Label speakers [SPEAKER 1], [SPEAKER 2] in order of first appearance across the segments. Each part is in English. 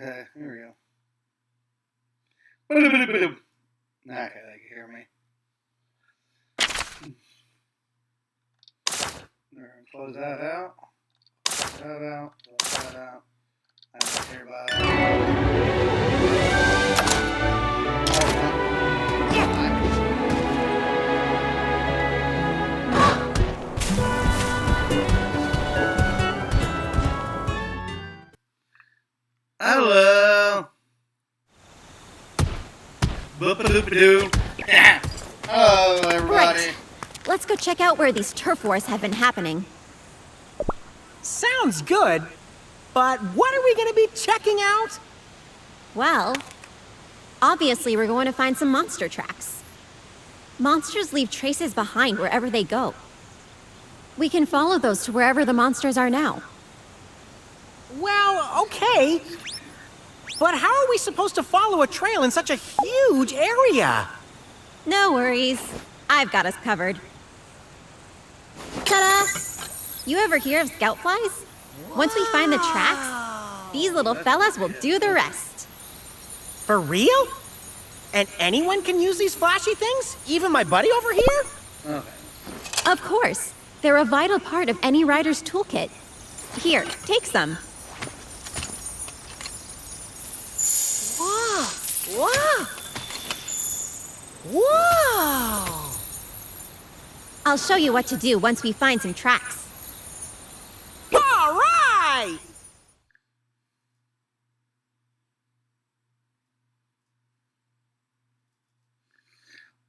[SPEAKER 1] Okay, here we go. Okay, they can hear me. Close that out. Close that out. Close that out. I'm not here by Hello. Boop-a-doop-a-doo. Hello, everybody.
[SPEAKER 2] Right. Let's go check out where these turf wars have been happening.
[SPEAKER 3] Sounds good, but what are we gonna be checking out?
[SPEAKER 2] Well, obviously we're going to find some monster tracks. Monsters leave traces behind wherever they go. We can follow those to wherever the monsters are now.
[SPEAKER 3] Well, okay. But how are we supposed to follow a trail in such a huge area?
[SPEAKER 2] No worries. I've got us covered. Ta-da! You ever hear of scout flies? Once we find the tracks, these little fellas will do the rest.
[SPEAKER 3] For real? And anyone can use these flashy things? Even my buddy over here?
[SPEAKER 1] Okay.
[SPEAKER 2] Of course. They're a vital part of any rider's toolkit. Here, take some.
[SPEAKER 3] Whoa! Whoa! Whoa!
[SPEAKER 2] I'll show you what to do once we find some tracks.
[SPEAKER 3] All right!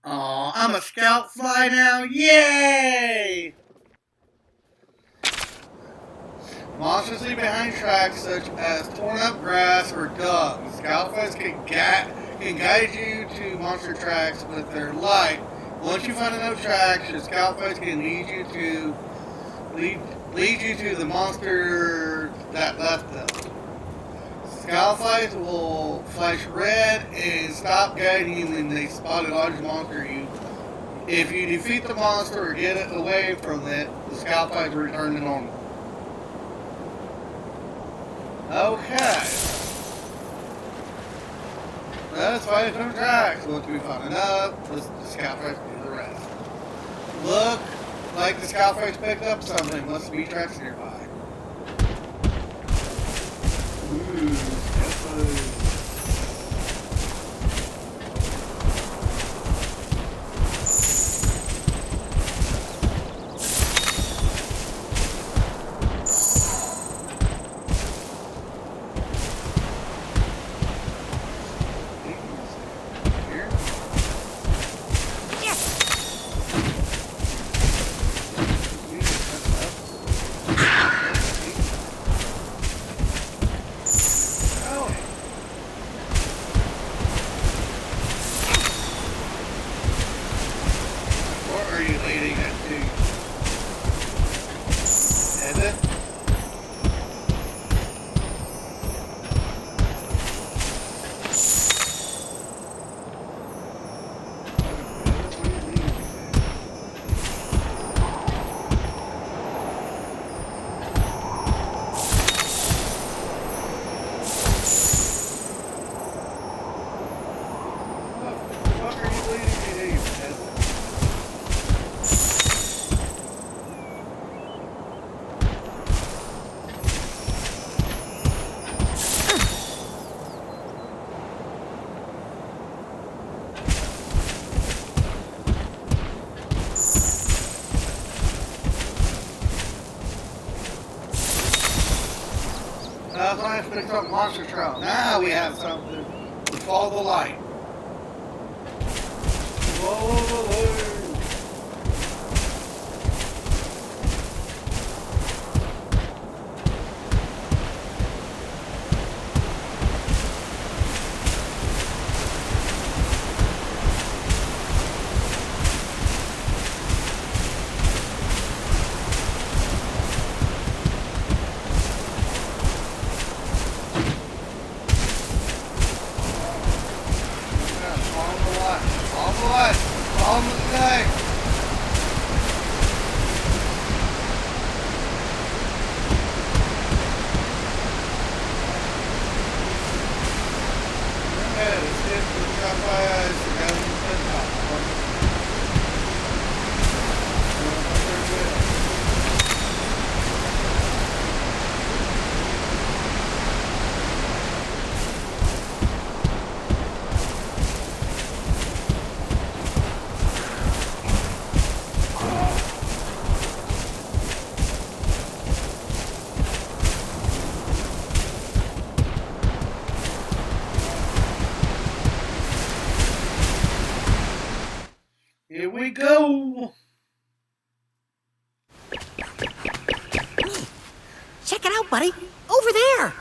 [SPEAKER 1] Aw, I'm a scout fly now. Yay! Monsters leave behind tracks such as torn up grass or dung. Scout flies can guide you to monster tracks with their light. Once you find enough tracks, your scout flies can lead you to the monster that left them. Scout flies will flash red and stop guiding you when they spot a large monster. If you defeat the monster or get it away from it, the scout flies will return to normal. Okay. Let's find some tracks. Once we find enough, the scout flies do the rest. Look like the scout flies picked up something. Must be tracks nearby. Ooh, scout I picked up monster trail. Now we have something to follow the light. Follow the light. go.
[SPEAKER 3] Check it out, buddy. Over there.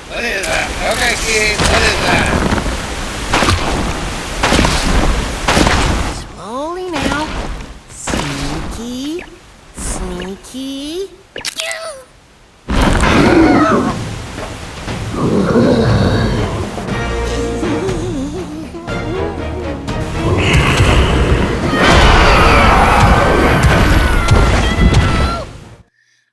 [SPEAKER 1] What is that? Okay, kid, what is that?
[SPEAKER 3] Slowly now. Sneaky. Sneaky.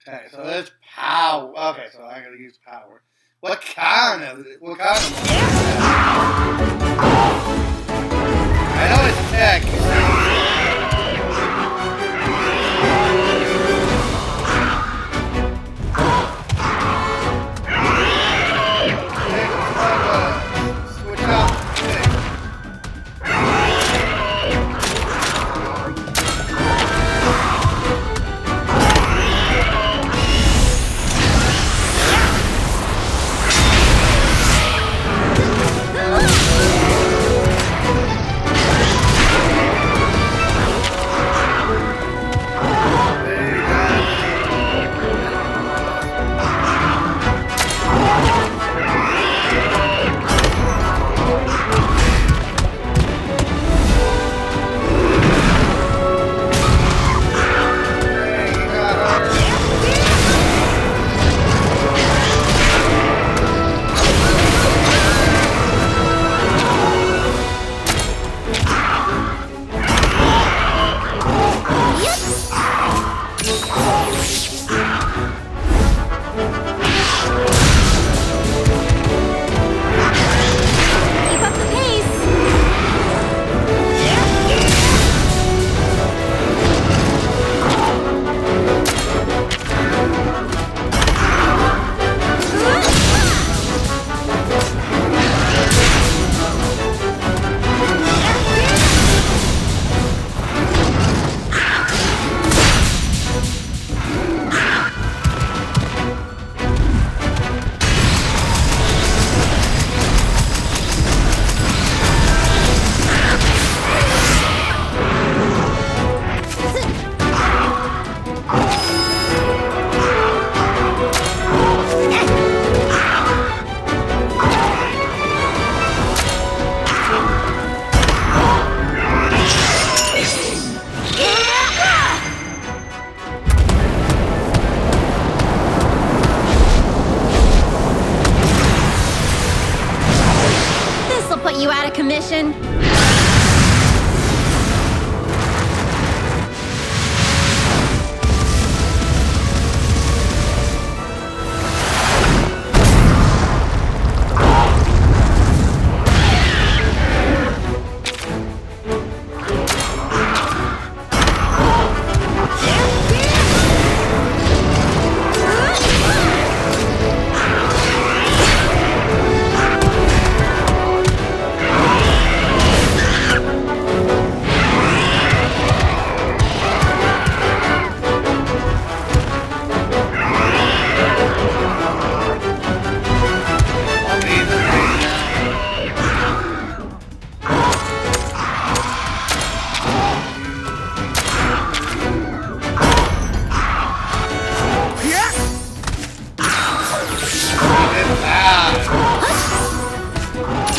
[SPEAKER 1] Okay, so there's power. Okay, so I gotta use power. What kind of monster is that? I know it's tech. Switch out the thing.
[SPEAKER 2] Keep up the pace. This'll put you out of commission.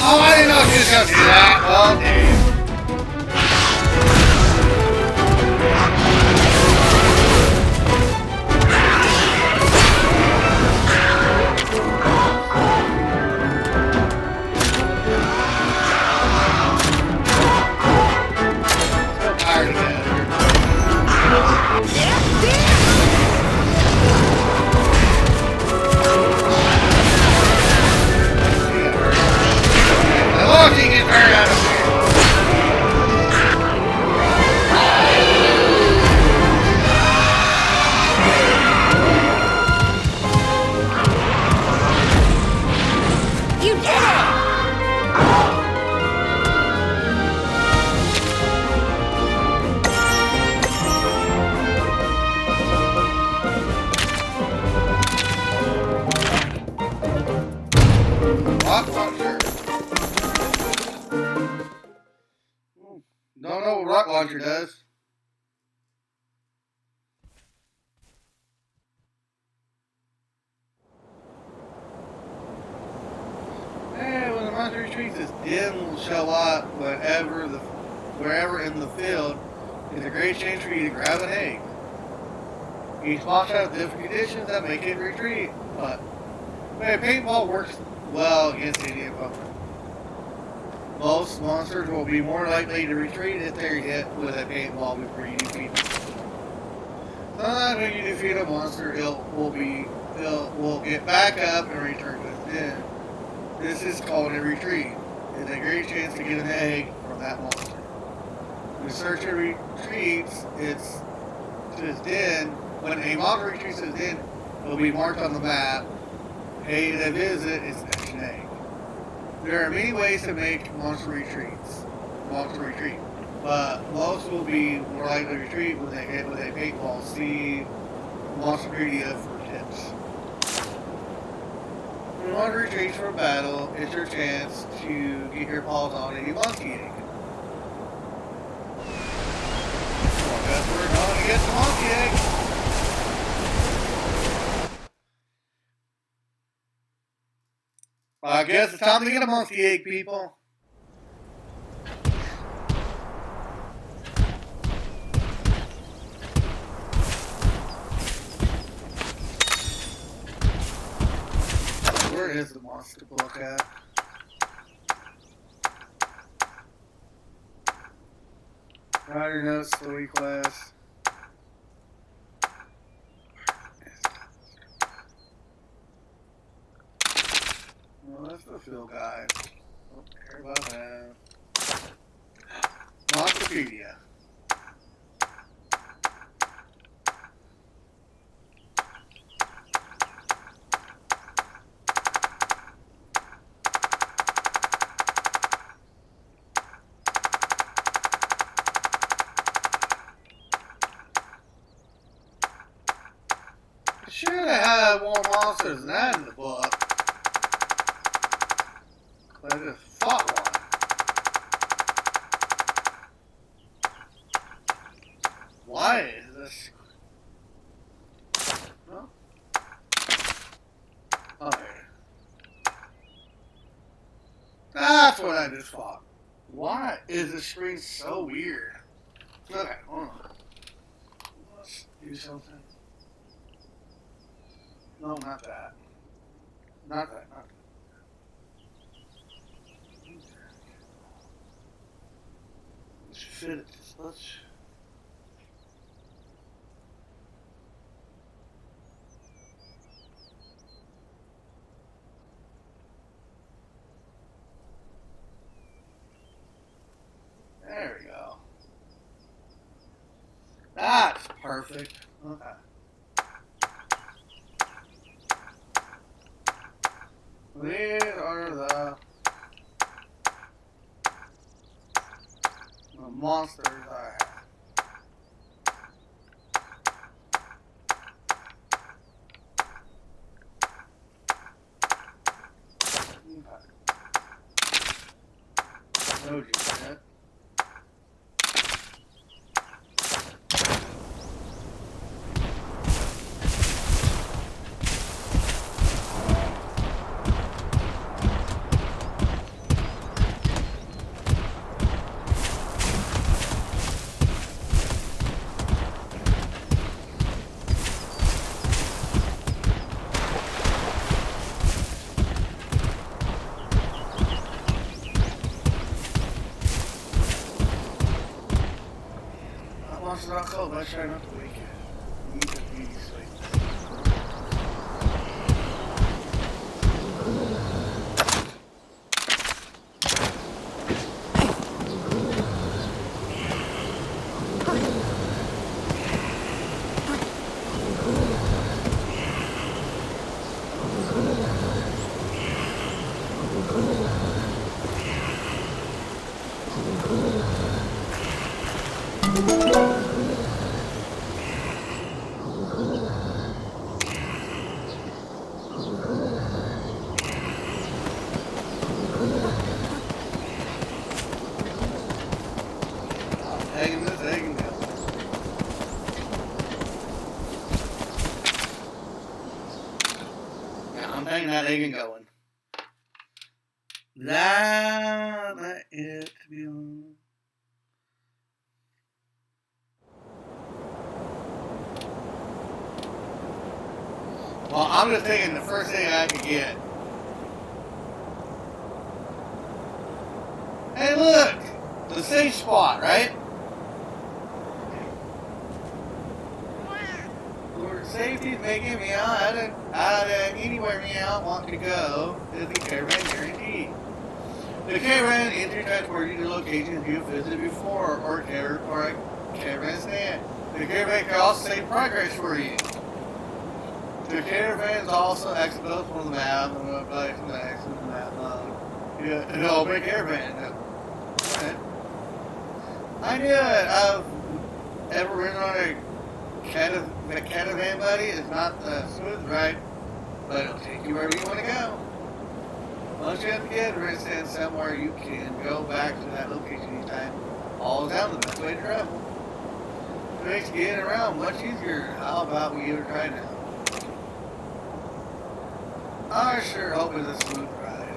[SPEAKER 1] Oh, I didn't know she was gonna do that. Well, damn. So tired of that. Oh, she gets hurt out of here. retreats, its den will show up wherever in the field. It's a great chance for you to grab an egg. Each monster has different conditions that make it retreat, but paintball works well against any opponent. Most monsters will be more likely to retreat if they're hit with a paintball before you defeat them. Sometimes when you defeat a monster, it will get back up and return to its den. This is called a retreat. It's a great chance to get an egg from that monster. When the searcher retreats to its den, when a monster retreats to its den, it will be marked on the map. Pay to visit its next egg. There are many ways to make monster retreat, but most will be more likely to retreat when they hit with a paintball. See Monsterpedia for tips. When one retreats from battle, it's your chance to get your paws on a monkey egg. Well, I guess we're going to get the monkey egg. Well, I guess it's time to get a monkey egg, people. Where is the monster book at? Rider notes, story quest. Well, that's the field guide. Don't care about that. Monsterpedia. Should have had more monsters than that in the book. But I just fought one. Why is this? No? Okay. That's what I just fought. Why is the screen so weird? Okay, hold on. Let's do something. No, not that. Not that, not that. Let's fit it. Let's... There we go. That's perfect. Okay. These are the monsters I have. Showed you that. Monster's not cold, but I try not to wake it. Need to be sleep. Taking this egg and going. Yeah, I'm taking that egg and going. Not it, to be honest. Well, I'm just thinking the first thing I could get. Hey, look! The safe spot, right? Lord safety's making me out of anywhere me out want to go is the caravan guarantee. The caravan enters where you the locations you have visited before or a caravan stand. The caravan can also save progress for you. The caravan is also accessible from the map and the place and the access to the map mode. Yeah, an open caravan. Okay. I knew it. I've ever ridden on the caravan, buddy. It's not the smooth ride, but it'll take you wherever you want to go. Once you have to get stand somewhere, you can go back to that location anytime. All down the best way to travel. It makes getting around much easier. How about we give it a try now? I sure hope it's a smooth ride.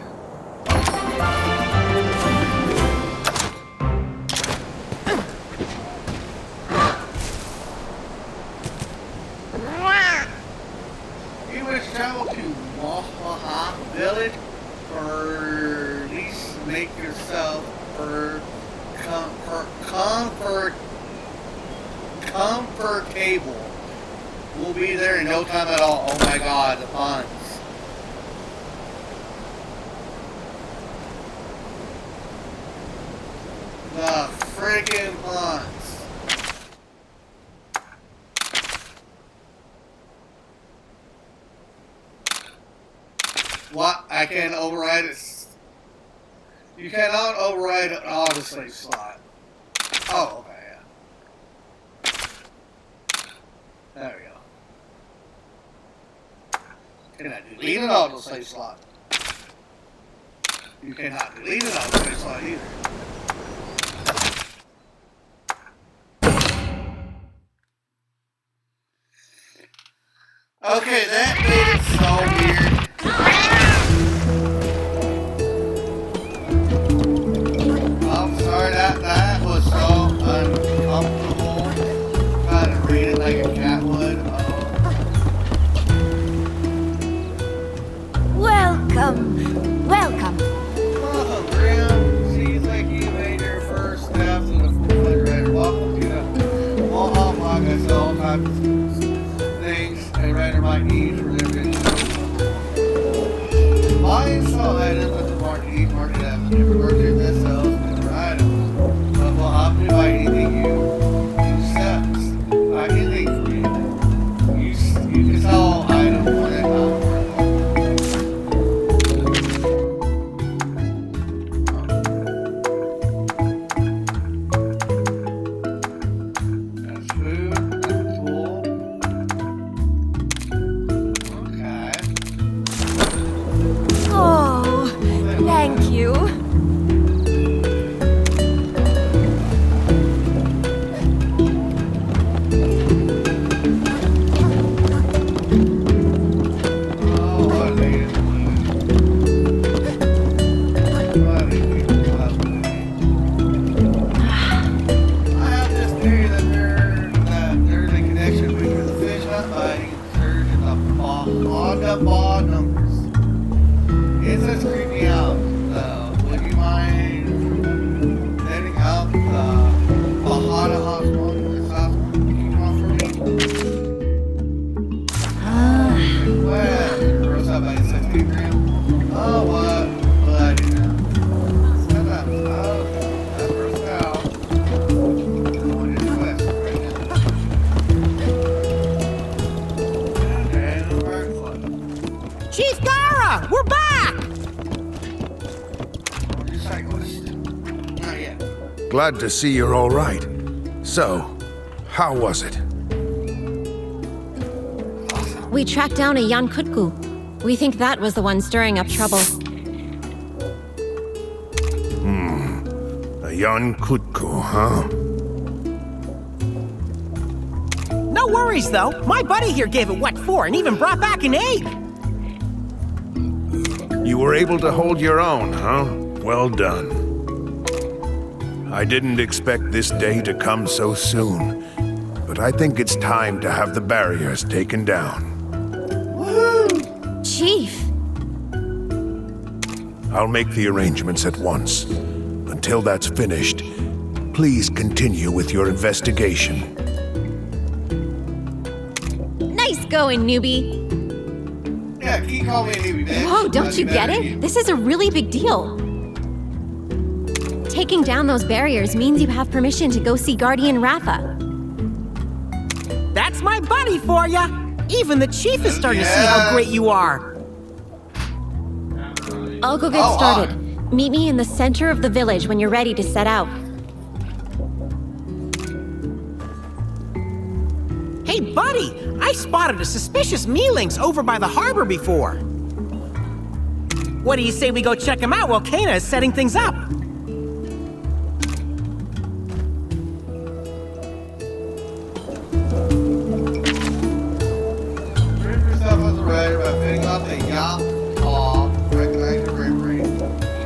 [SPEAKER 1] You wish to travel to Wahaha Village, or at least make yourself comfortable. We'll be there in no time at all. Oh my god, the puns. The freaking puns. What? I can't override it. You cannot override an autosave slot. Oh, okay, yeah. There we go. Can I delete an autosave slot? You cannot delete an autosave slot either. Okay, that made it so weird. I'm sorry, that was so uncomfortable. Trying to read it like a cat would.
[SPEAKER 2] Welcome. Welcome.
[SPEAKER 1] Welcome, Graham. Seems like you made your first steps in the full-fledged writer. Welcome to the Wahaha blog. I sell all types of things a writer might need for their business. Buy and sell items at the market. Each market has a different version that sells different items. But we'll help you buy anything you accept. Buy anything for you. You can sell items one at a time. That's food. That's tool. Okay.
[SPEAKER 2] Oh, thank you.
[SPEAKER 1] Oh, what are they doing? What are they doing? I have this theory that there's a connection between the fish not biting and the surge in the ball numbers. It's just creeping out. Would you mind letting out the Bahada House one, the South one, keep on for me? Well, gross out by 60 grams. Oh, what? Well, I do now. Set that out. That gross out. Going to the west right now. Okay, no work.
[SPEAKER 3] Chief Gara, we're back!
[SPEAKER 1] Cyclist. Not yet.
[SPEAKER 4] Glad to see you're all right. So, how was it?
[SPEAKER 2] We tracked down a Jan Kutku. We think that was the one stirring up trouble.
[SPEAKER 4] A Jan Kutku, huh?
[SPEAKER 3] No worries, though. My buddy here gave it what for and even brought back an egg.
[SPEAKER 4] You were able to hold your own, huh? Well done. I didn't expect this day to come so soon, but I think it's time to have the barriers taken down.
[SPEAKER 2] Chief!
[SPEAKER 4] I'll make the arrangements at once. Until that's finished, please continue with your investigation.
[SPEAKER 2] Nice going, newbie!
[SPEAKER 1] Yeah, keep calling me a newbie, man.
[SPEAKER 2] Whoa, don't you get it? This is a really big deal. Taking down those barriers means you have permission to go see Guardian Ratha.
[SPEAKER 3] That's my buddy for ya! Even the chief is starting to see how great you are.
[SPEAKER 2] I'll go get started. Meet me in the center of the village when you're ready to set out.
[SPEAKER 3] Hey, buddy! I spotted a suspicious Mealings over by the harbor before. What do you say we go check him out while Kena is setting things up?
[SPEAKER 1] Prove yourself as a writer by filling out the yacht call, recognize your bravery.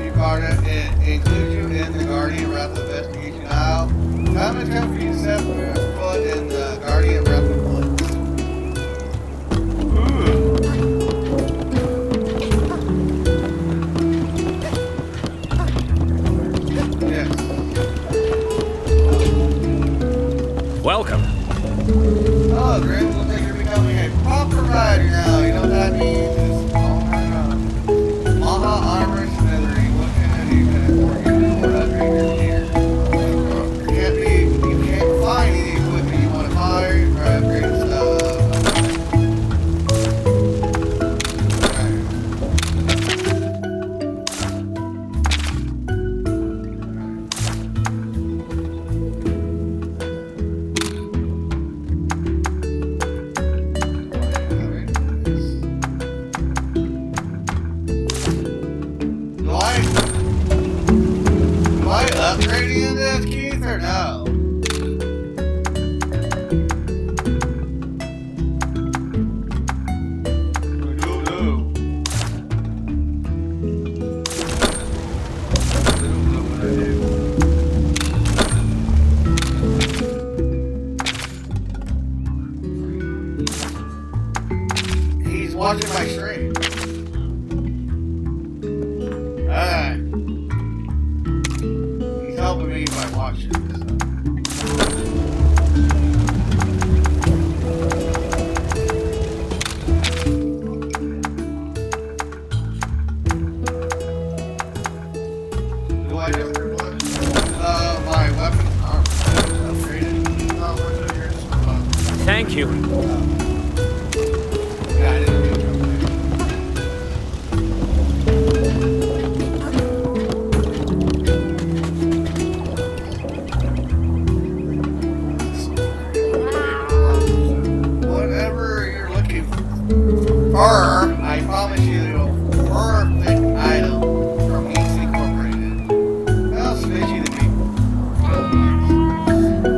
[SPEAKER 1] Chief Guardian includes you in the Guardian Ratha investigation now. Time has come for you to set foot in the Guardian Ratha place. Yes.
[SPEAKER 5] Welcome.
[SPEAKER 1] Oh, Grim, looks like you're becoming a proper rider now. You know what that means? It's all around. Maha Armor Smithery. What can I do for you? What upgrade your gear? You can't find any equipment you want to buy or upgrade stuff. Do I upgrade any of this, Keith, or no? I don't know. I don't know what I do. He's watching my stream. Alright. He's helping me by watching this. Do I just replace my weapon armor? Upgraded. Not worth it here.
[SPEAKER 5] Thank you.
[SPEAKER 1] Yeah, I didn't do it. Whatever you're looking for, I promise you it'll perfect item from East Incorporated. How fishy the people.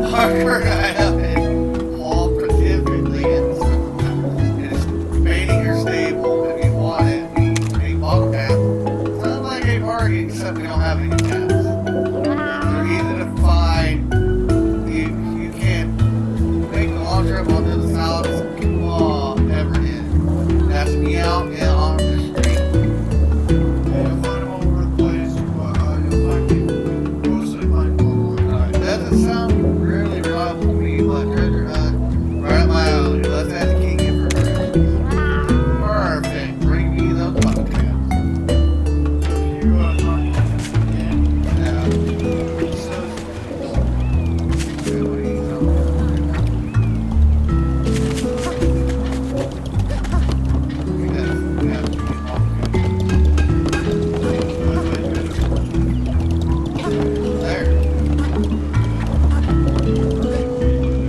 [SPEAKER 1] Harper item and all specifically it's baiting your stable if you want it. A bottle cap. Sounds like a bargain except we don't have any caps. They're easy to find. You can't make a long trip onto the south ever did. That's me out and on the street. And you'll find them all over the place. You'll find people mostly find them. Doesn't sound really reliable to me, but treasure hunt right up my alley. Let's add the king information. Perfect. Bring me those bottle caps.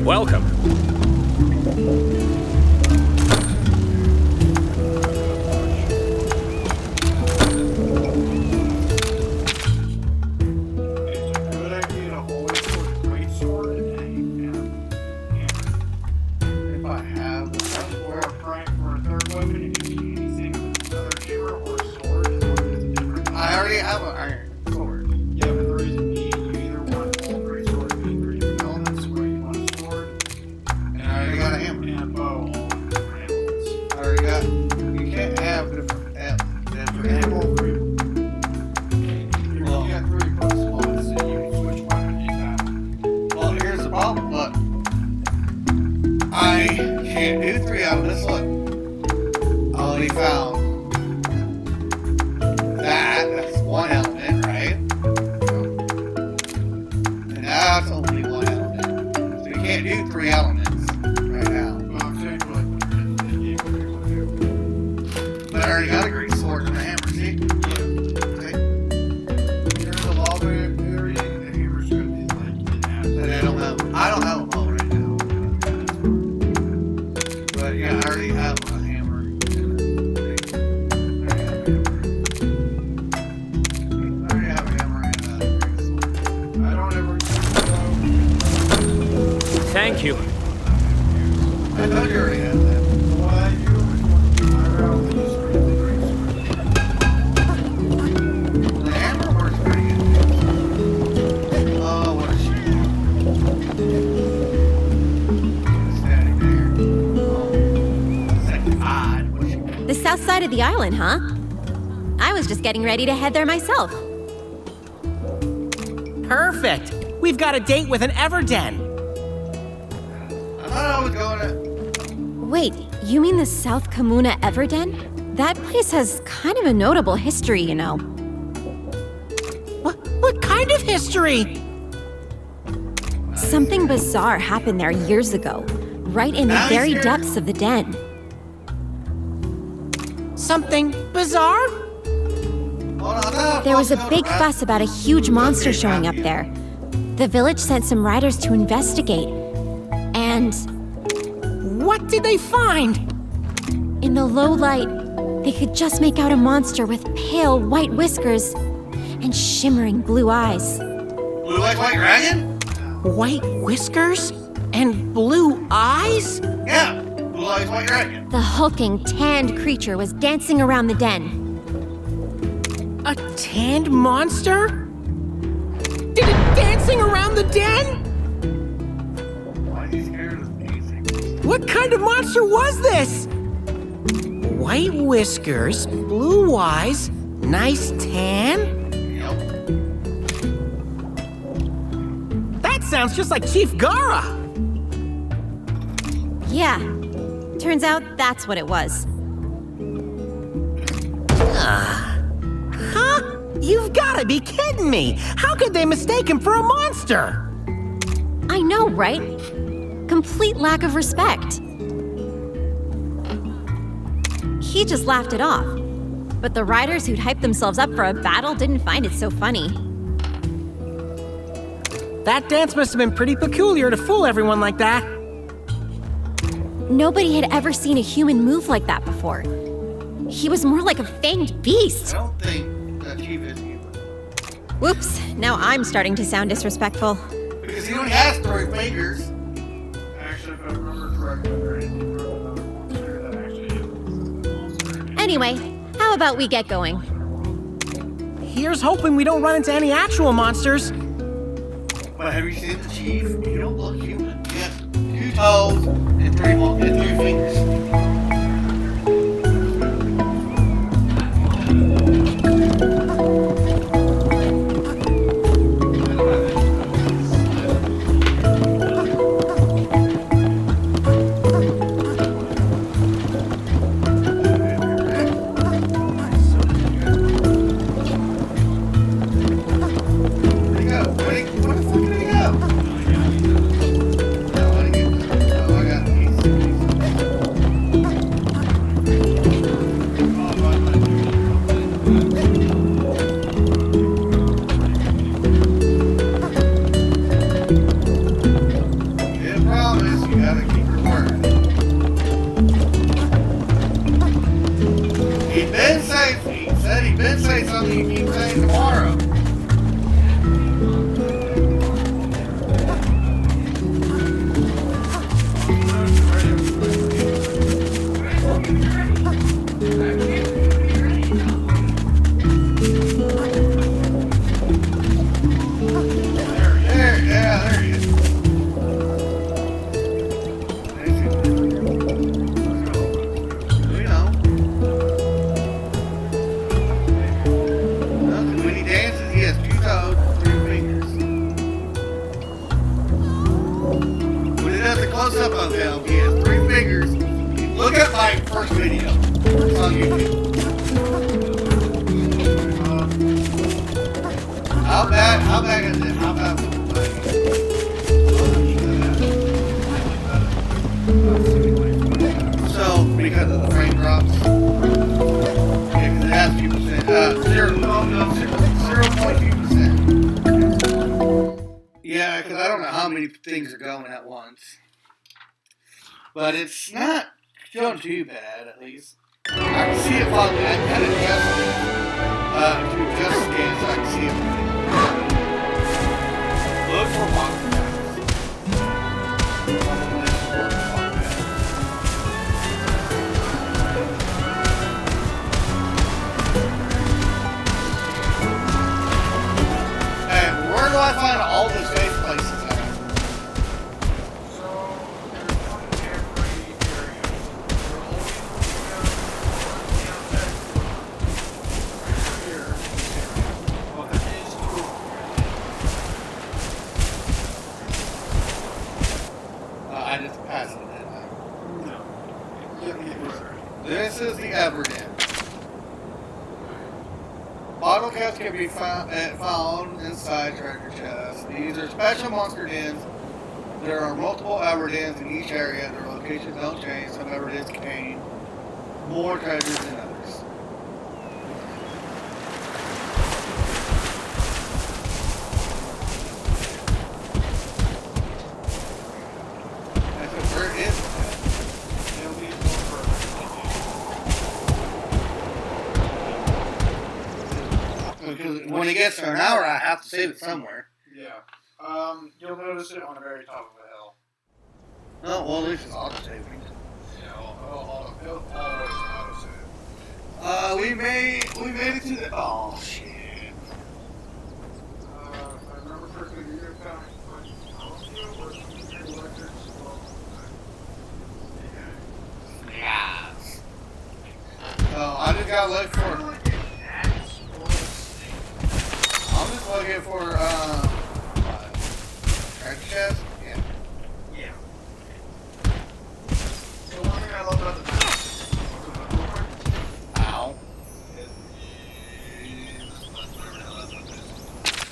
[SPEAKER 5] Welcome.
[SPEAKER 1] we found that's one element, right? And that's only one element. So you can't do 3 elements right now. But I already got a great sword and a hammer, see? But I don't have a bow right now. But yeah, I already have a hammer. I already have a hammer and a great sword. I don't ever
[SPEAKER 5] Thank you.
[SPEAKER 1] I thought you already had that. The hammer works pretty good. Oh, what a shame. Standing there. Oh, second odd. What a shame.
[SPEAKER 2] The south side of the island, huh? I was just getting ready to head there myself.
[SPEAKER 3] Perfect. We've got a date with an Everden.
[SPEAKER 1] I thought I was going to.
[SPEAKER 2] Wait, you mean the South Kamuna Everden? That place has kind of a notable history, you know.
[SPEAKER 3] What kind of history?
[SPEAKER 2] Something bizarre happened there years ago, right in the
[SPEAKER 1] Now
[SPEAKER 2] very
[SPEAKER 1] he's here.
[SPEAKER 2] depths of the den.
[SPEAKER 3] Something bizarre?
[SPEAKER 1] Hold on, I thought I
[SPEAKER 2] There was a
[SPEAKER 1] supposed to
[SPEAKER 2] big
[SPEAKER 1] go to
[SPEAKER 2] fuss about a huge monster showing up there. The village sent some riders to investigate, and
[SPEAKER 3] What did they find?
[SPEAKER 2] in the low light, they could just make out a monster with pale white whiskers and shimmering blue eyes.
[SPEAKER 1] Blue Eyes White Dragon?
[SPEAKER 3] White whiskers and blue eyes?
[SPEAKER 1] Yeah, Blue Eyes White Dragon.
[SPEAKER 2] The hulking, tanned creature was dancing around the den.
[SPEAKER 3] A tanned monster? Did it dancing around the den?
[SPEAKER 1] Why are you scared of me?
[SPEAKER 3] What kind of monster was this? White whiskers, blue eyes, nice tan?
[SPEAKER 1] Yep.
[SPEAKER 3] That sounds just like Chief Gara.
[SPEAKER 2] Yeah, turns out that's what it was.
[SPEAKER 3] Huh? You've gotta be kidding me! How could they mistake him for a monster?
[SPEAKER 2] I know, right? Complete lack of respect. He just laughed it off. But the riders who'd hyped themselves up for a battle didn't find it so funny.
[SPEAKER 3] That dance must have been pretty peculiar to fool everyone like that.
[SPEAKER 2] Nobody had ever seen a human move like that before. He was more like a fanged beast.
[SPEAKER 1] I don't think that Chief is human.
[SPEAKER 2] Whoops, now I'm starting to sound disrespectful.
[SPEAKER 1] Because he only has 3 fingers. Actually, if I remember correctly, there is another monster that actually is a monster.
[SPEAKER 2] Anyway, how about we get going?
[SPEAKER 3] Here's hoping we don't run into any actual monsters.
[SPEAKER 1] But have you seen the Chief? He don't look human. He has 2 toes and 2 fingers. first video. It's on YouTube. How bad is it? How bad is it? So, because of the frame drops, yeah, because it has 2%, 0.2%. Yeah, because I don't know how many things are going at once. But it's not showing too bad, at least. I can see it falling. I kind of just scan so I can see it. Look for walking and where do I find all the safe places at? I just passed it, didn't I? No. This is the Everdeen. Bottle caps can be found inside treasure chests. These are special monster dens. There are multiple Everdens in each area. Their locations don't change. Some Everdens contain more treasures than others. Where is it? Because when it gets to an hour, I have to save it somewhere.
[SPEAKER 6] Yeah. You'll notice it on the very top of the hill.
[SPEAKER 1] Oh, well, this is auto-saving.
[SPEAKER 6] Yeah, it'll always auto-save.
[SPEAKER 1] We made it to the, oh, shit.
[SPEAKER 6] If I remember correctly, you're going to tell me,
[SPEAKER 1] Yes. So I just gotta look for. I'm just looking for treasure chest. Yeah.
[SPEAKER 6] Yeah. So one thing I love about the map.
[SPEAKER 1] Ow.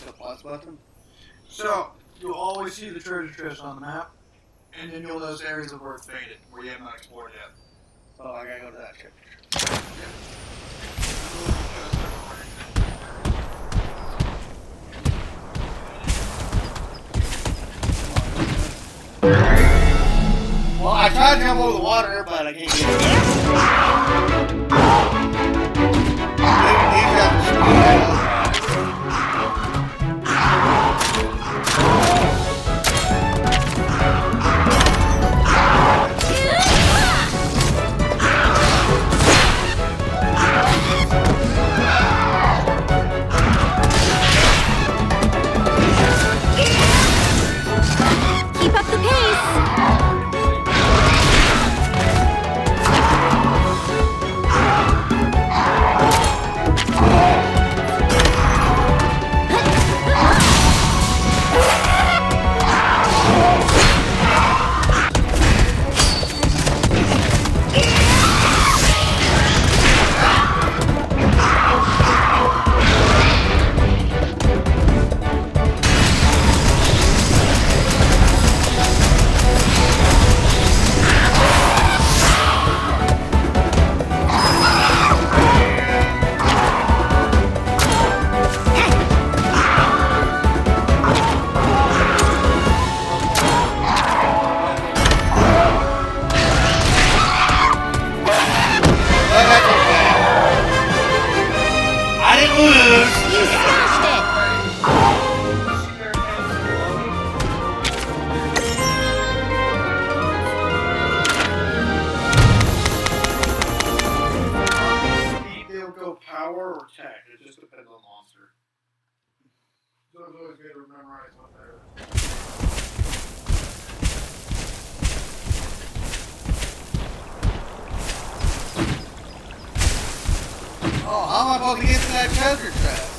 [SPEAKER 1] The plus button.
[SPEAKER 6] So you'll always see the treasure chest on the map, and then you'll notice areas of where it's faded, where you have not explored yet.
[SPEAKER 1] So I gotta go to that treasure chest. Well, I tried to jump over the water, but I can't get it. These have to speed up.
[SPEAKER 2] Keep up the pace!
[SPEAKER 6] power or tech. It just depends on the monster. So it's always good to memorize what they're.
[SPEAKER 1] Oh, how am I supposed to get to that treasure chest?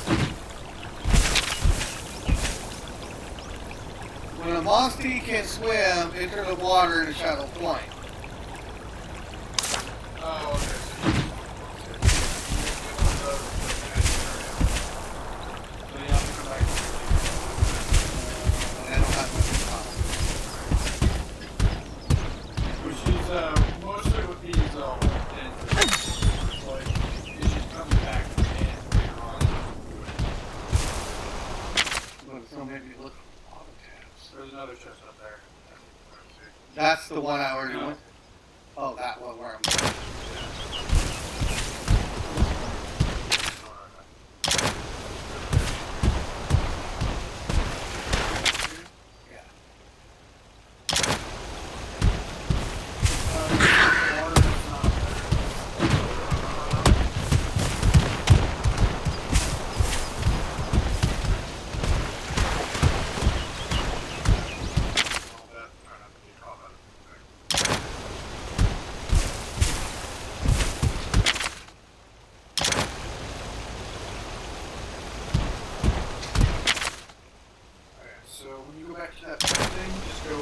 [SPEAKER 1] When a monster can swim, enter the water in a shadow plane. The 1 hour you went? Oh, that one where I'm going.
[SPEAKER 6] So when you go back to that thing, just go.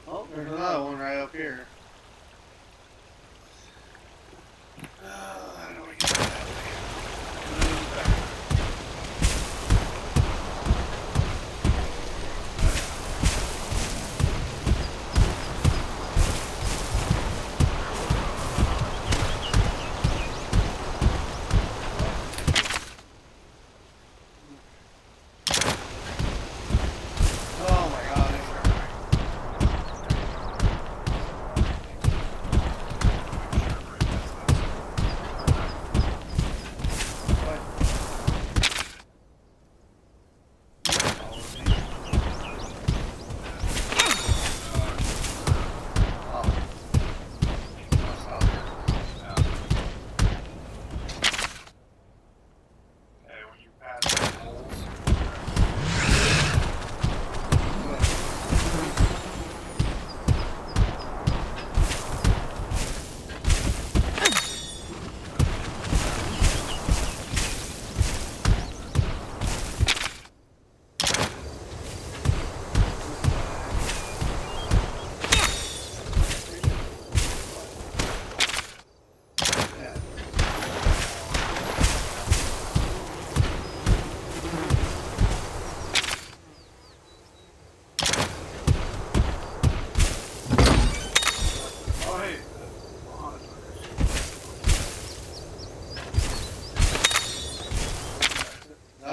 [SPEAKER 1] Oh, there's another one right up here. How do I get that way? Oh my god, it's
[SPEAKER 6] When you pass the holes, oh hey,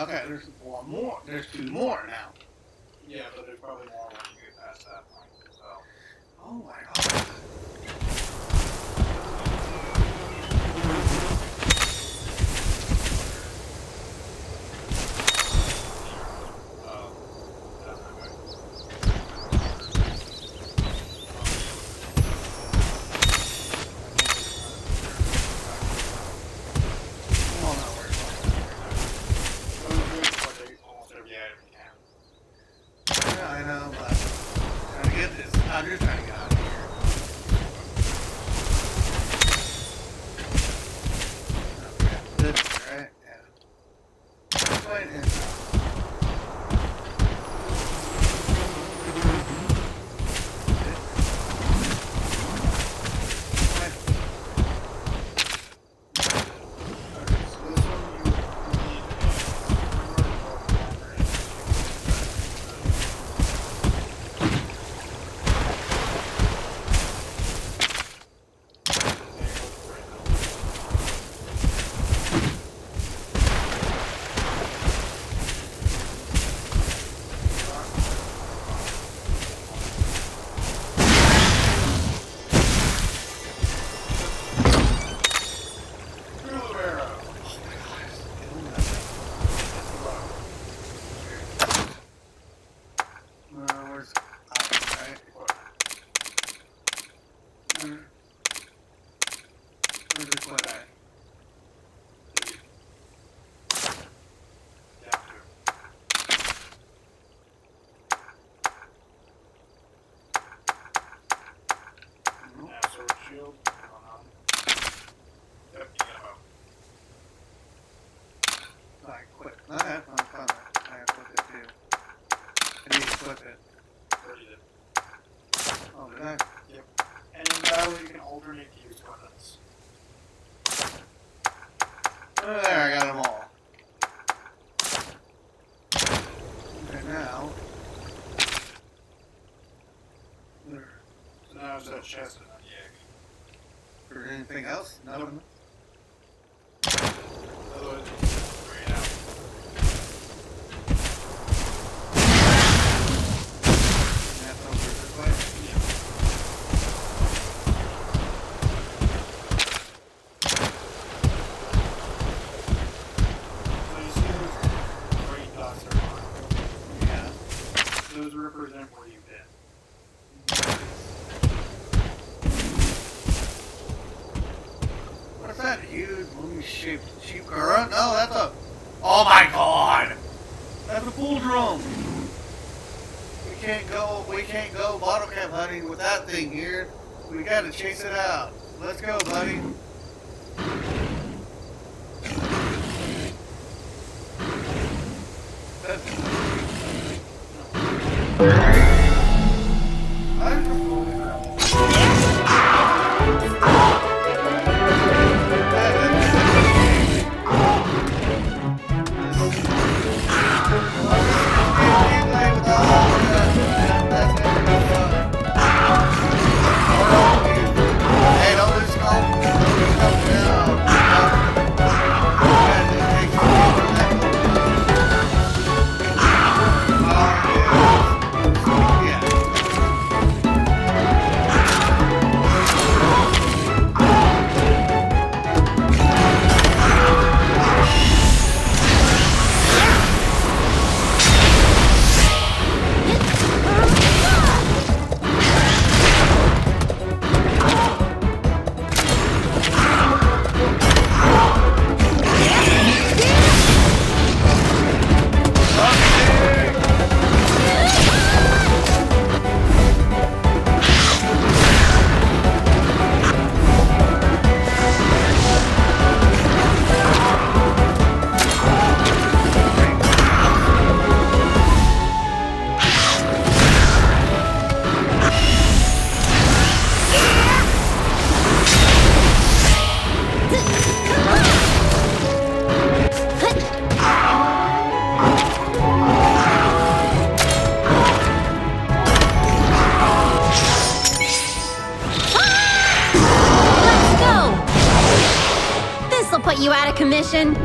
[SPEAKER 1] okay, there's one more. There's two more now.
[SPEAKER 6] yeah, but there's probably more when you get past that point. So.
[SPEAKER 1] Oh my god. Oh, no, where's
[SPEAKER 6] Almost every item you can.
[SPEAKER 1] that? Yeah, I know, but trying to get this. I'm just trying to get out of here. Okay, this, right? Yeah. This way and where's right? Where's the quit at?
[SPEAKER 6] Shield. Yep, you got
[SPEAKER 1] I quit. Alright, I'm fine. I quit it too. I need to quit it.
[SPEAKER 6] Where you did. That way you can alternate to use weapons.
[SPEAKER 1] There, I got them all. Okay, now.
[SPEAKER 6] There. So now it's that chest and not the egg.
[SPEAKER 1] Or anything else? No.
[SPEAKER 6] Otherwise, you can bring it out.
[SPEAKER 1] That's over this way.
[SPEAKER 6] So you see those green dots are marked.
[SPEAKER 1] Yeah.
[SPEAKER 6] Those represent where you've been.
[SPEAKER 1] What's that huge moon-shaped sheep car? No, that's a... Oh my god! That's a pool drone! We can't go bottle cap hunting with that thing here. We gotta chase it out. Let's go, buddy. Hey, don't lose scope. Don't lose scope now.
[SPEAKER 2] put you out of commission.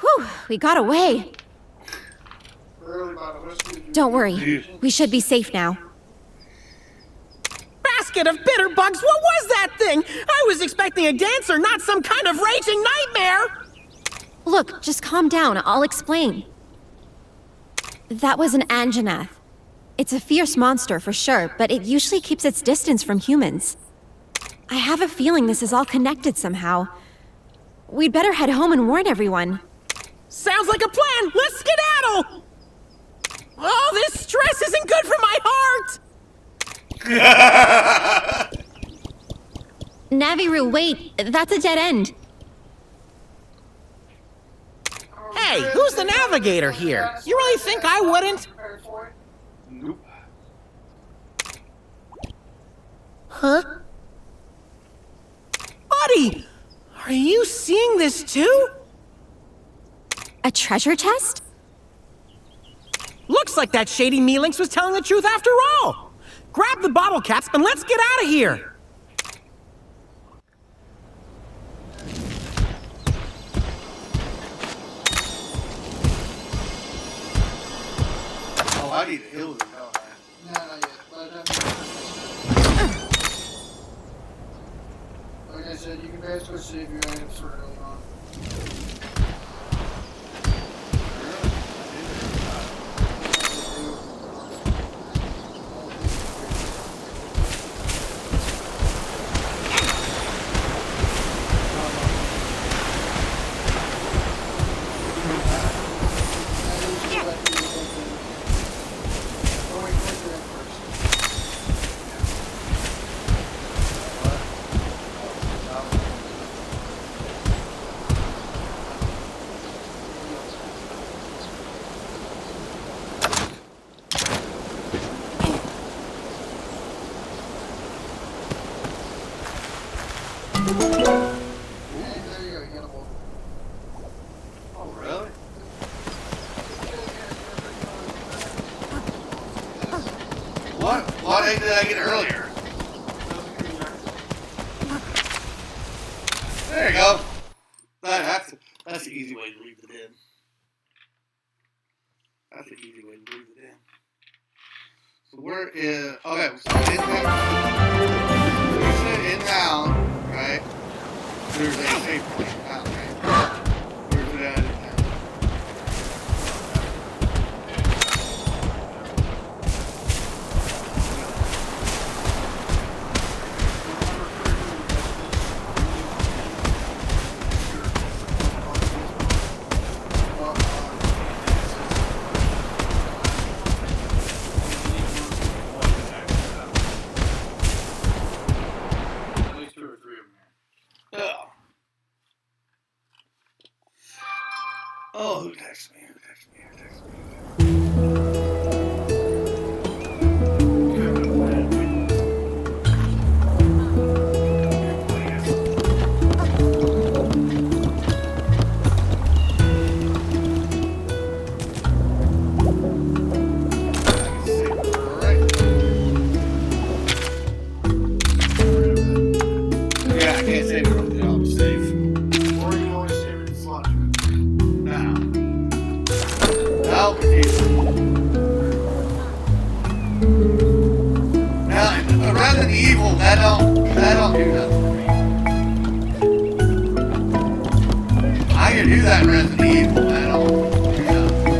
[SPEAKER 2] Whew, we got away.
[SPEAKER 6] Early by the whiskey.
[SPEAKER 2] Don't worry. We should be safe now.
[SPEAKER 3] Basket of bitter bugs, what was that thing? I was expecting a dancer, not some kind of raging nightmare!
[SPEAKER 2] Look, just calm down. I'll explain. That was an Anjanath. It's a fierce monster for sure, but it usually keeps its distance from humans. I have a feeling this is all connected somehow. We'd better head home and warn everyone.
[SPEAKER 3] Sounds like a plan! Let's skedaddle! Oh, this stress isn't good for my heart!
[SPEAKER 2] Naviru, wait. That's a dead end.
[SPEAKER 3] Hey, who's the navigator here? You really think I wouldn't?
[SPEAKER 1] Nope.
[SPEAKER 3] Huh? Buddy! Are you seeing this too?
[SPEAKER 2] A treasure chest?
[SPEAKER 3] Looks like that shady Mealinx was telling the truth after all! Grab the bottle caps and let's get out of here!
[SPEAKER 1] Oh, I need to heal them, don't I?
[SPEAKER 6] No, not yet. By the time like I said, you can basically save your items for early on.
[SPEAKER 1] Oh, really? What? Why did I get it earlier? There you go. That's the easy way to leave the den. That's the easy way to leave the den. So where is... Okay, so in town, right? There's a safe point in town, right? Where's it at in town?
[SPEAKER 6] At least 2 or 3 of them here.
[SPEAKER 1] Ugh. Oh, who texted me? Who texted me? Who texted me? Yeah, I can't save it from the job safe.
[SPEAKER 6] Or you can always save it in slot.
[SPEAKER 1] Now. Now confused. Now, Resident Evil, that don't do nothing for me. I can do that in Resident Evil, that don't do nothing.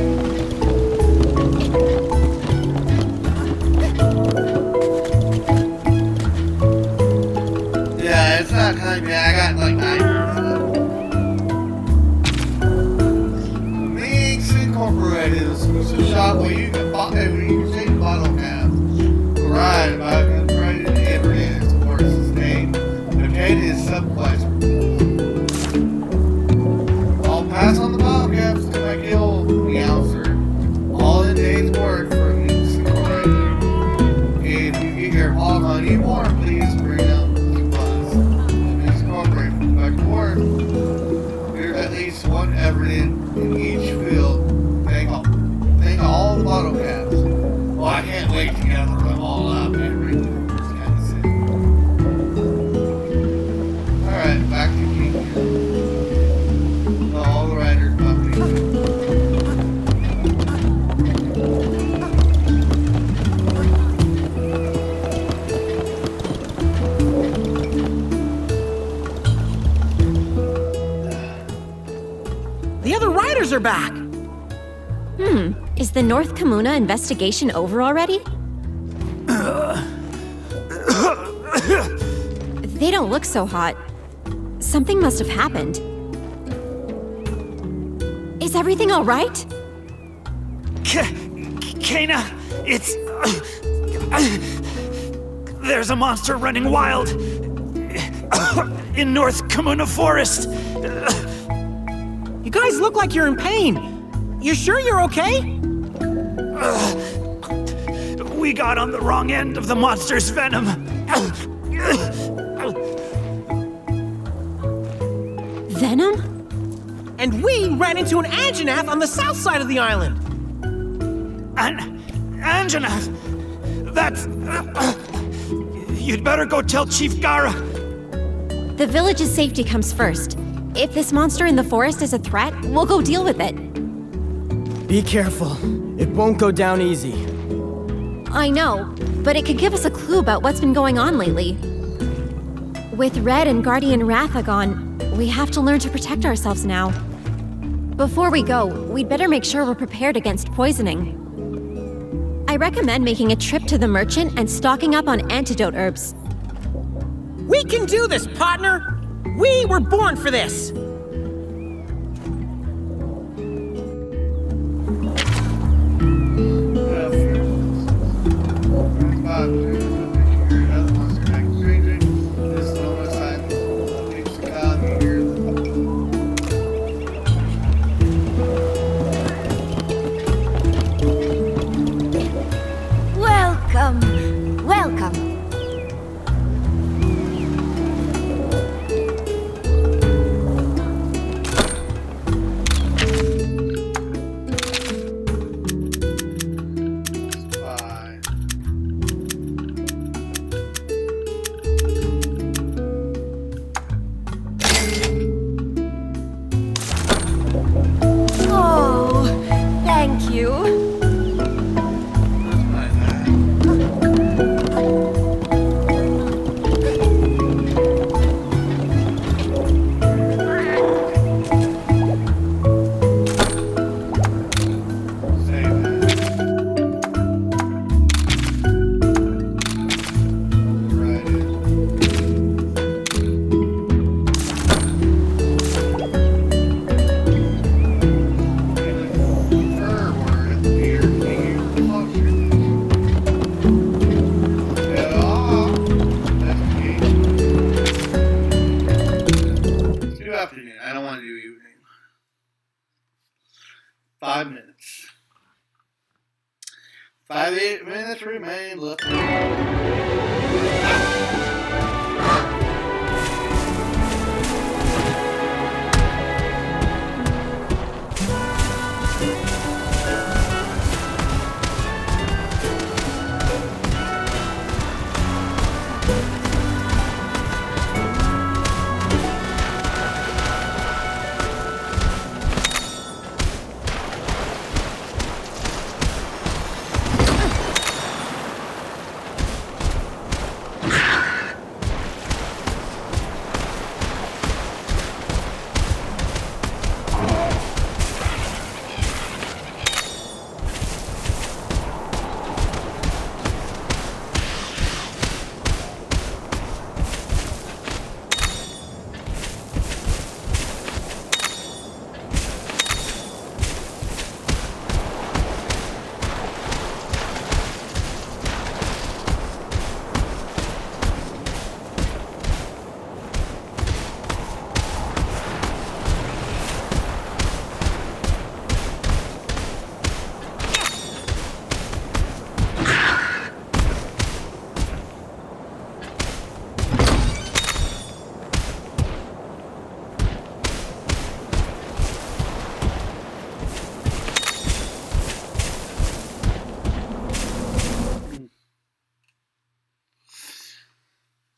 [SPEAKER 1] Yeah, it's not kind of, I got like 9 years left. Mix Incorporated is a shop where you can take bottle caps. Right, about Incorporated Internet supports its name. Located in subclass. I'll pass on the bottle caps to my guild Meowser. All in day's work for Mix Incorporated. If you get your hog on anymore, please bring them to us. Mix Incorporated, back to work. There's at least one evidence in each field. Think all the bottle caps. Well, I can't wait to gather them all up and bring them to Kansas City. Alright, back to King.
[SPEAKER 3] The other riders are back!
[SPEAKER 2] Is the North Kamuna investigation over already? They don't look so hot. Something must have happened. Is everything all right?
[SPEAKER 7] Kena, it's... There's a monster running wild in North Kamuna Forest.
[SPEAKER 3] You guys look like you're in pain. You sure you're okay?
[SPEAKER 7] We got on the wrong end of the monster's venom.
[SPEAKER 2] Venom?
[SPEAKER 3] And we ran into an Anjanath on the south side of the island.
[SPEAKER 7] Anjanath! That's... You'd better go tell Chief Gara.
[SPEAKER 2] The village's safety comes first. If this monster in the forest is a threat, we'll go deal with it.
[SPEAKER 8] Be careful. It won't go down easy.
[SPEAKER 2] I know, but it could give us a clue about what's been going on lately. With Red and Guardian Ratha gone, we have to learn to protect ourselves now. Before we go, we'd better make sure we're prepared against poisoning. I recommend making a trip to the merchant and stocking up on antidote herbs.
[SPEAKER 3] We can do this, partner! We were born for this!
[SPEAKER 2] Welcome. Welcome. Oh, thank you.
[SPEAKER 1] I don't want to do evening. 5 minutes. 8 minutes remain left.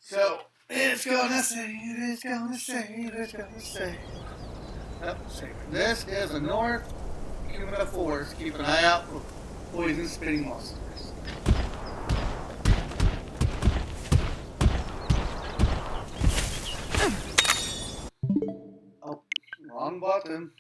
[SPEAKER 1] So, it's gonna say. Oh, say. This is the North Kamuna Forest. Keep an eye out for poison spitting monsters. Oh, wrong button.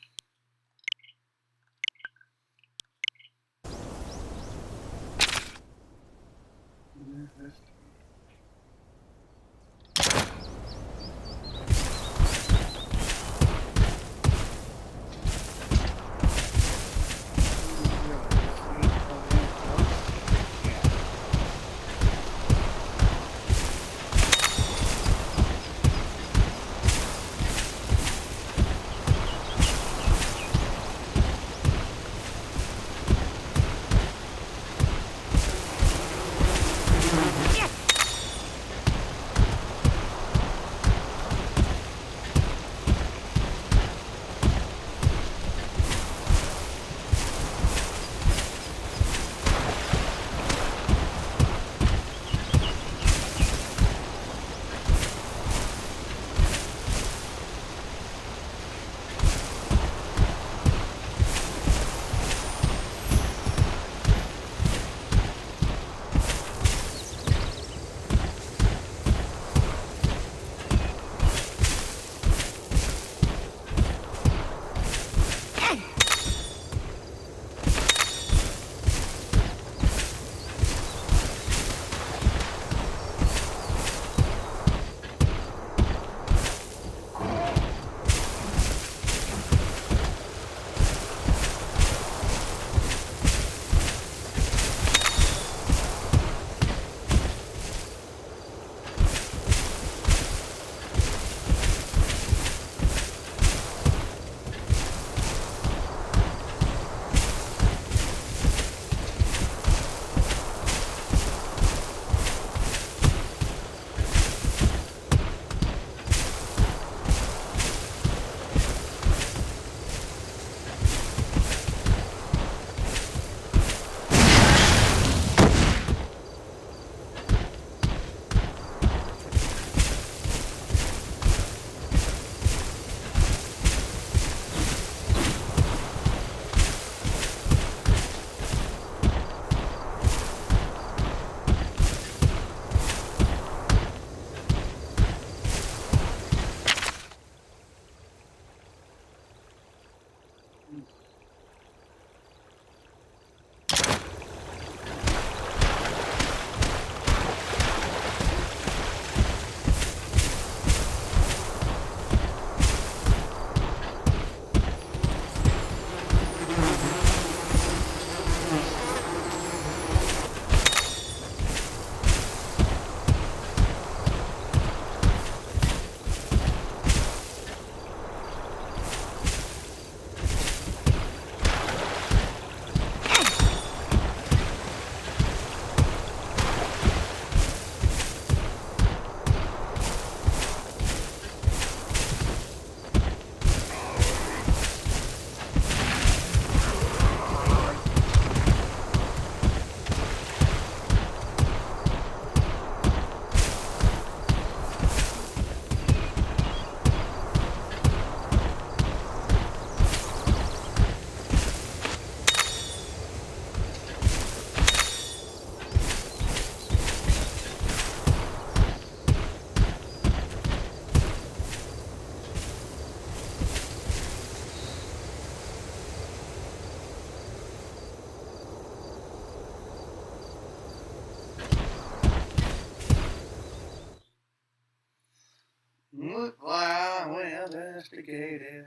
[SPEAKER 1] Look like we investigated.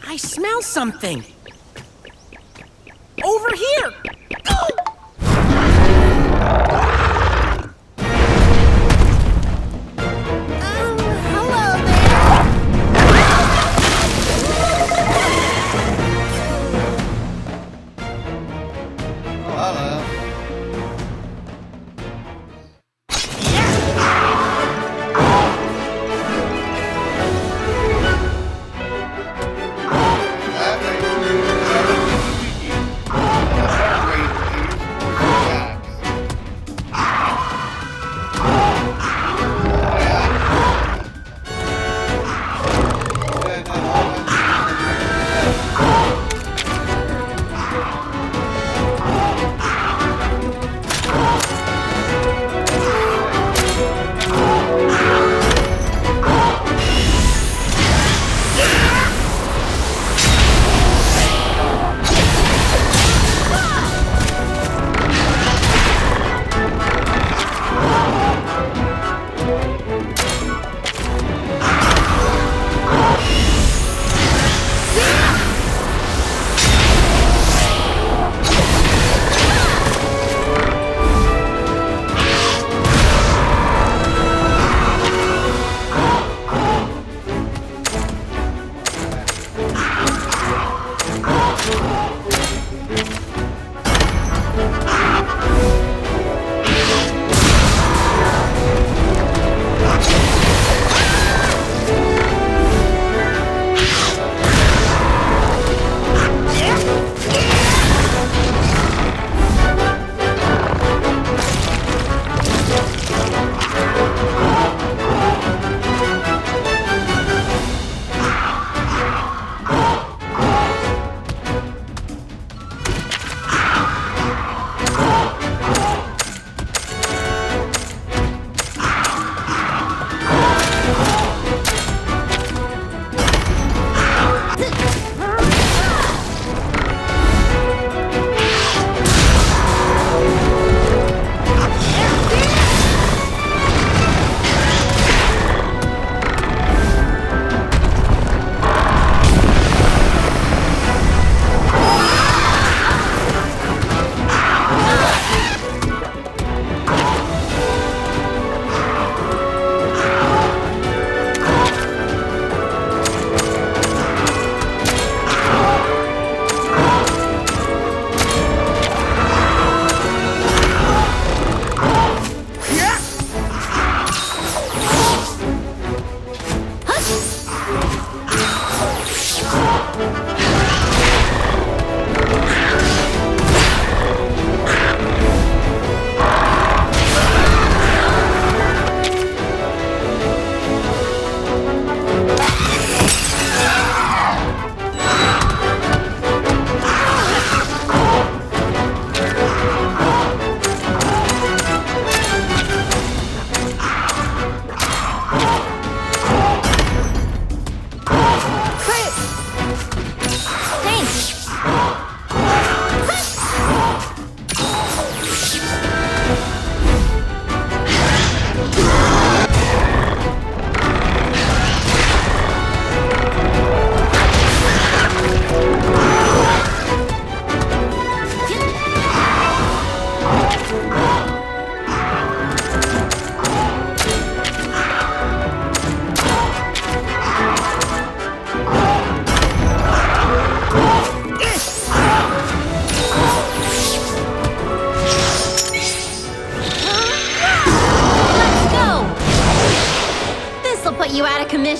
[SPEAKER 3] I smell something. Over here! Go!
[SPEAKER 2] Hello there!
[SPEAKER 1] Oh, hello. That thing-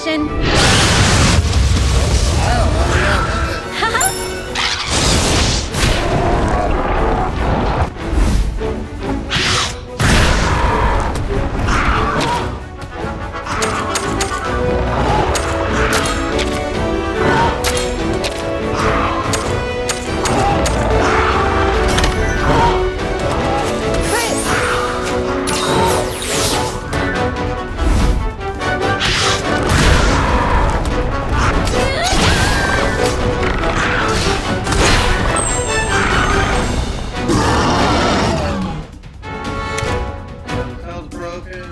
[SPEAKER 2] commission.
[SPEAKER 1] I don't know. Yeah, what the-
[SPEAKER 2] Haha.
[SPEAKER 1] Sounds broken.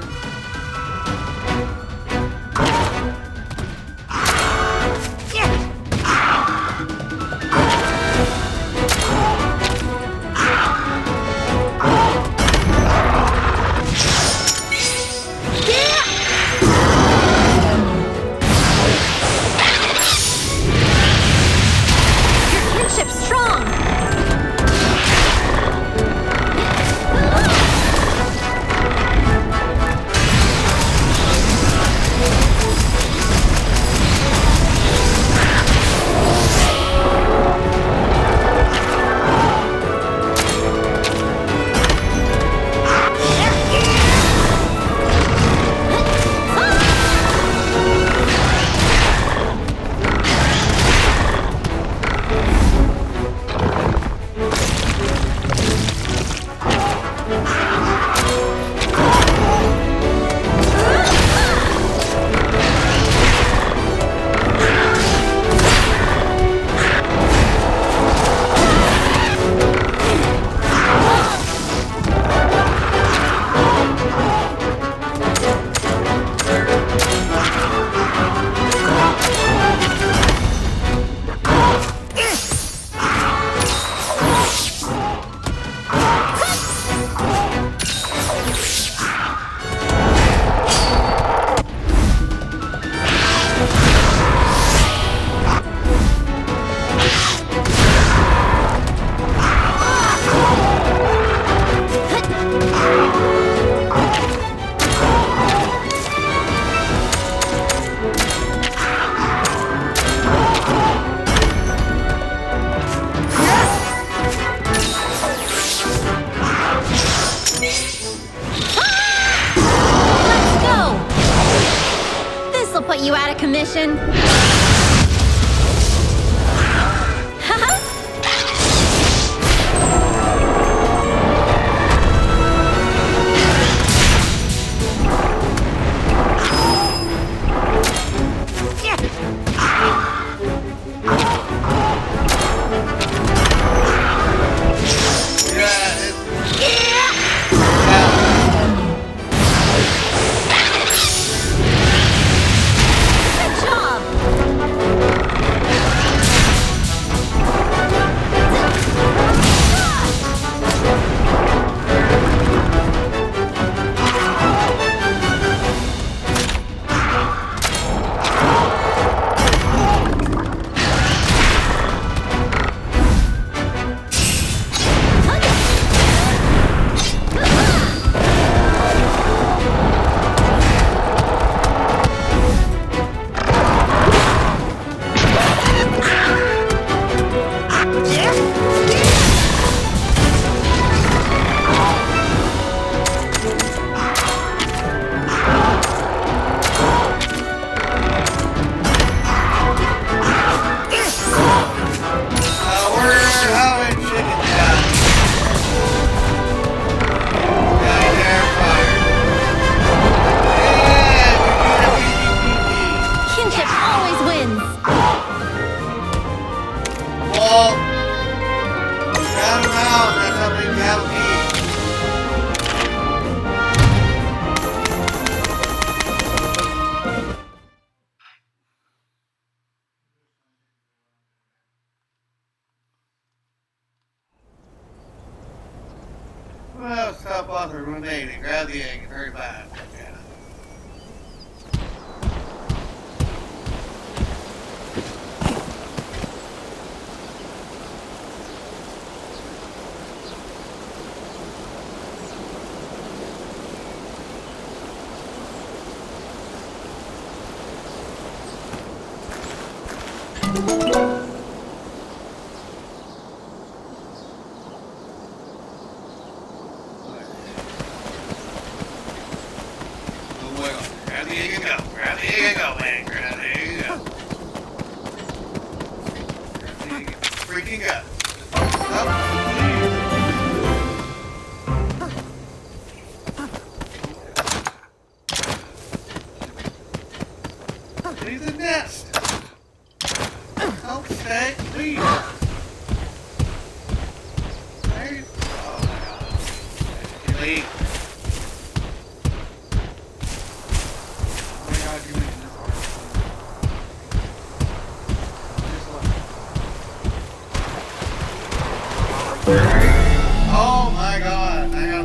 [SPEAKER 2] Your kinship's strong. Let's go. This'll put you out of commission. Haha.
[SPEAKER 1] Yeah, it's.
[SPEAKER 2] Good job.
[SPEAKER 1] We're having chicken chat. Okay, they're fired. Yeah, we're doing
[SPEAKER 2] Kinship always wins.
[SPEAKER 1] Well, shout them out. That's how big the be. Well, stop bothering with me and grab the egg. It's very bad. Yeah. Grab the egg and go. Grab the egg and go, man. Grab the egg and go. Grab the egg and freaking go. Leave the nest. Don't stay. Leave. There you go. Oh my god. Leave. Oh my god, man.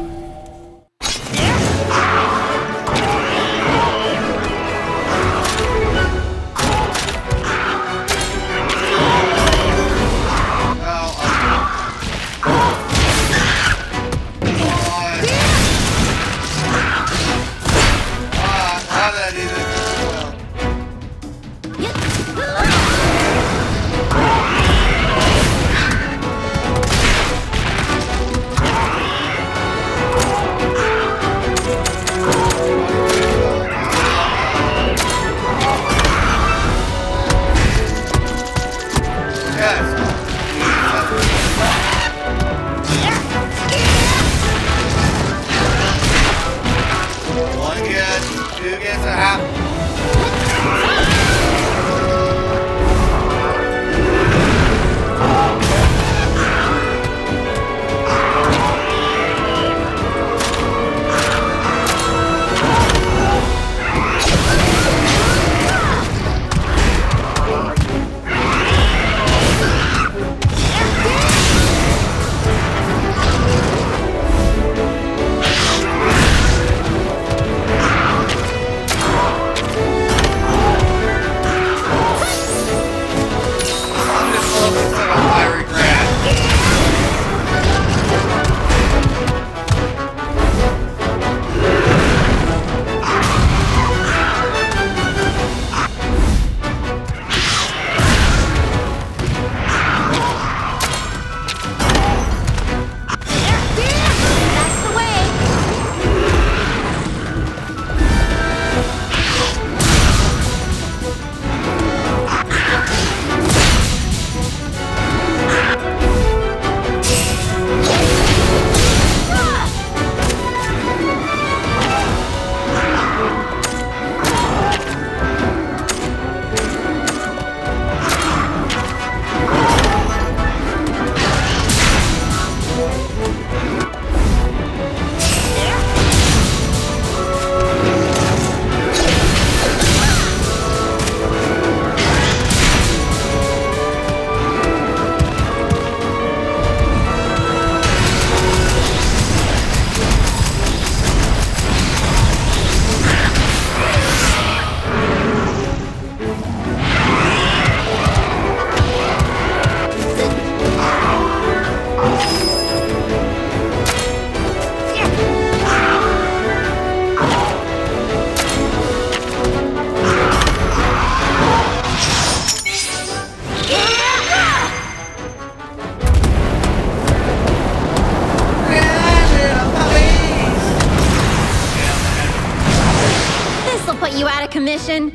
[SPEAKER 2] You out of commission?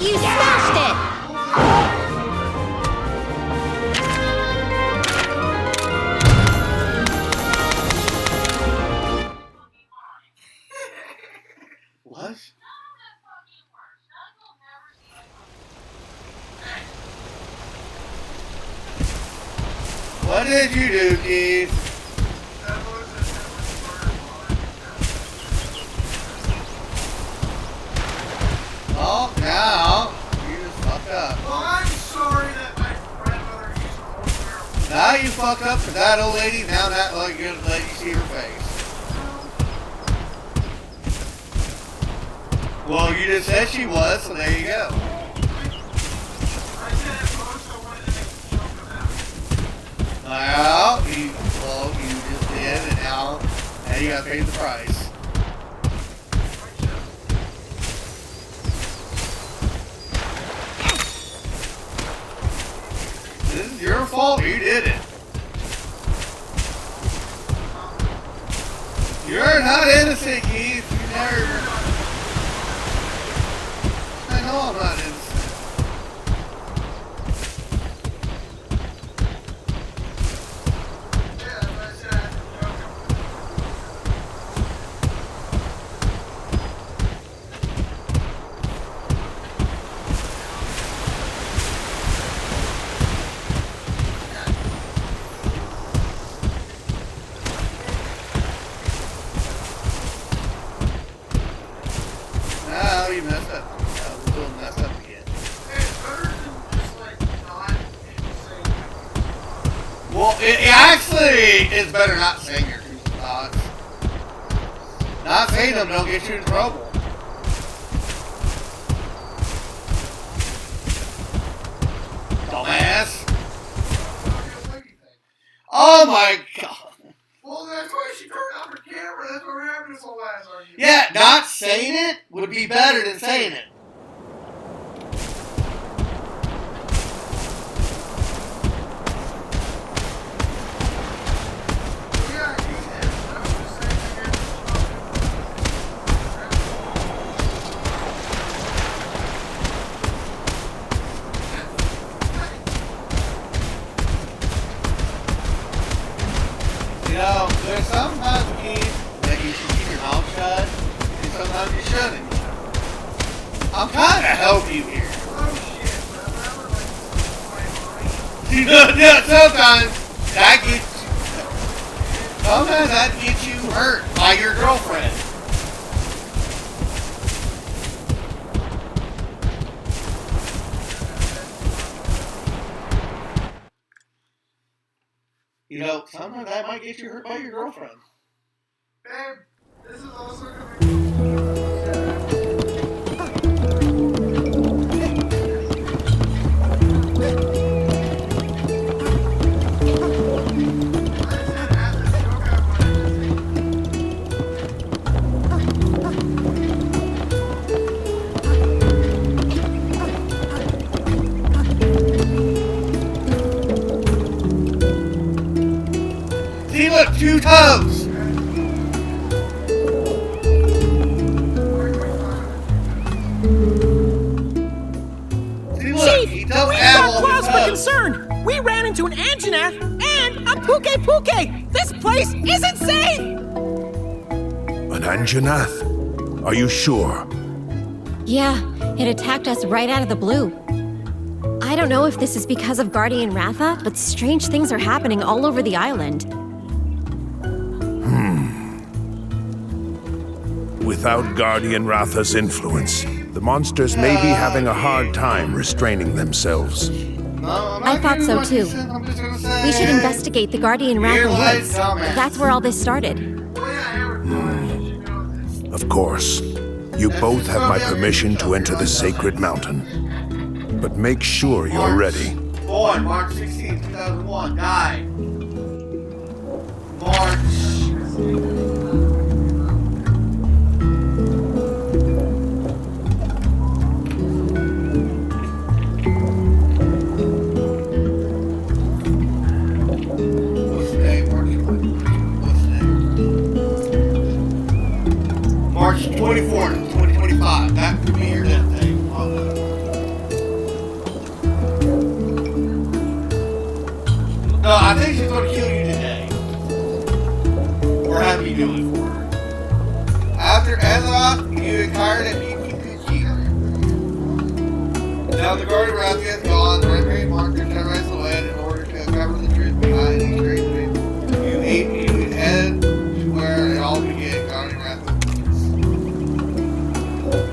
[SPEAKER 2] You smashed it!
[SPEAKER 1] What? What did you do, Keith? Oh, now you just fucked up.
[SPEAKER 6] Well, I'm sorry that my grandmother used to hold her.
[SPEAKER 1] Now you fucked up for that old lady. Now that like you let you see her face. You just said she was, so there you go. Well, you just did, and now you gotta pay the price. This is your fault. You did it. You're not innocent, Keith. You never. I know I'm not innocent. No, you messed up. No, we're doing messed up again. Well, it actually is better not saying your true thoughts. Not saying them don't get you in trouble. Dumbass. Oh my god.
[SPEAKER 6] Well, that's why she turned off her camera. That's what happened this whole last argument.
[SPEAKER 1] Yeah, not saying it would be better than saying it.
[SPEAKER 6] Yeah, he did. I was just saying again.
[SPEAKER 1] You know, there's sometimes, Keith, that you should keep your mouth shut, and sometimes you shouldn't. I'm trying to help you here. You know, yeah, sometimes that gets you hurt by your girlfriend. You know, sometimes that might get you hurt by your girlfriend.
[SPEAKER 6] Babe, this is also gonna be.
[SPEAKER 1] See, look, 2 toes. See, look,
[SPEAKER 3] Chief,
[SPEAKER 1] he does
[SPEAKER 3] we
[SPEAKER 1] have
[SPEAKER 3] got
[SPEAKER 1] all
[SPEAKER 3] cause
[SPEAKER 1] his
[SPEAKER 3] for
[SPEAKER 1] toes.
[SPEAKER 3] concern. We ran into an Anjanath and a Puke Puke. This place isn't safe.
[SPEAKER 4] An Anjanath? Are you sure?
[SPEAKER 2] Yeah, it attacked us right out of the blue. I don't know if this is because of Guardian Ratha, but strange things are happening all over the island.
[SPEAKER 4] Without Guardian Ratha's influence, the monsters may be having a hard time restraining themselves.
[SPEAKER 1] No, I'm
[SPEAKER 2] I
[SPEAKER 1] not
[SPEAKER 2] thought
[SPEAKER 1] giving
[SPEAKER 2] so
[SPEAKER 1] what
[SPEAKER 2] too.
[SPEAKER 1] you said, I'm just gonna say-
[SPEAKER 2] We should investigate the Guardian
[SPEAKER 1] You're
[SPEAKER 2] Ratha
[SPEAKER 1] like
[SPEAKER 2] woods.
[SPEAKER 1] dumbass.
[SPEAKER 2] That's where all this started.
[SPEAKER 4] Of course, you both have my permission to enter the sacred mountain. But make sure you're ready.
[SPEAKER 1] Born March 16, 2001. Died March. What's the day? What's the day? March 24th, 2025. That could be your death day. No, I think she's gonna kill you today. Or have you do it for her. After Azeroth, you inquired at PPPG. Now the Guardian Ratha is gone, the Red Green Marker terrorized the land in order to uncover the truth behind these great things. You would head to where it all began, Guardian Ratha.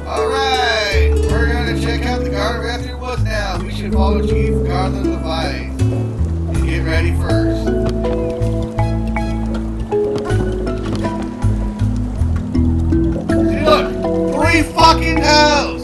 [SPEAKER 1] Alright, we're gonna check out the Guardian Ratha woods now. We should follow Chief Garland Levi. Get ready first. See, look, we fucking know.